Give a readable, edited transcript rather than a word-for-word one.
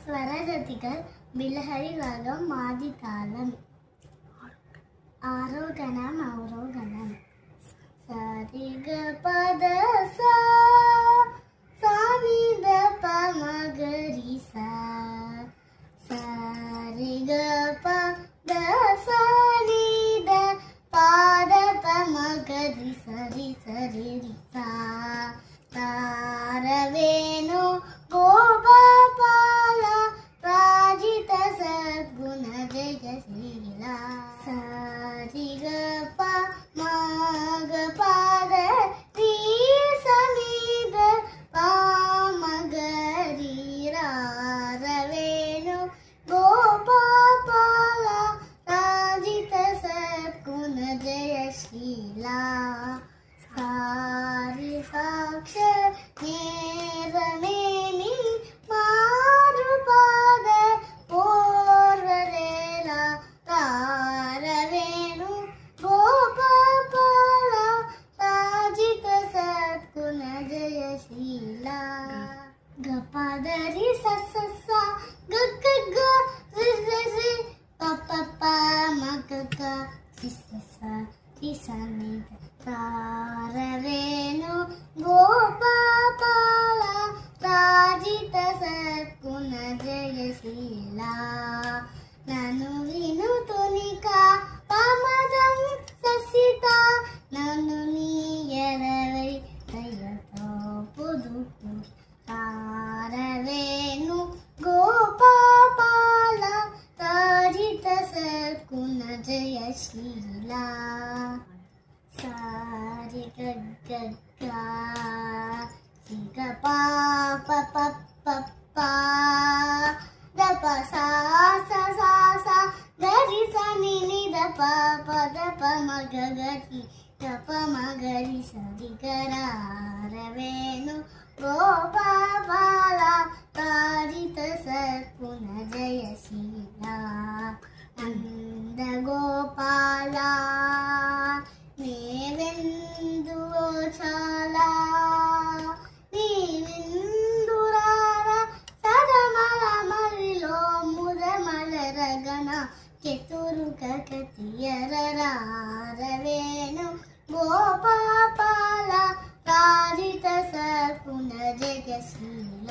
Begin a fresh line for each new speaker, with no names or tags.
స్వరజతికల్ బిలహరి రాగం మాది తాళం ఆరోగణం అవరోగణం సరిగ పద సా సానిద పమగరి సా సరిగ పద సానిద పాద పమగరి సరి సరి సా తారవేణు గోపాల రాజిత సద్గుణ జయశీల సరిగ మగ పాద రీ సనిద పామగరి రారవేణు గోపాల రాజిత సద్గుణ జయశీల సారి సాక్ష నేరమేని మారు పాద పోర్వరేల తారవేణు గోపాల రాజిత సద్గుణ జయశీల గపదరి సస గగ రి పప మగ సిస కిసని తారవేణు గోపాల రాజిత సద్గుణ జయశీల నను విను తునిక పమదం ససిత నను నీయరవై దయతో పుదుపు తారవేణు గోపాల రాజిత సద్గుణ జయశీల సారి గగ్గ సిగ పాప పప్ప దప సా గరి సని నిద పాప దప మగరి దప మగరి సరి గరవేణు గోపాల రాజిత సద్గుణ జయశీల నంద గోపాల నీవెందు చాలా నీవెందురార సదమల మరిలో మురమలరగన కెతురుక కతియరవేణు గోపాల రాజిత సద్గుణ జయశీల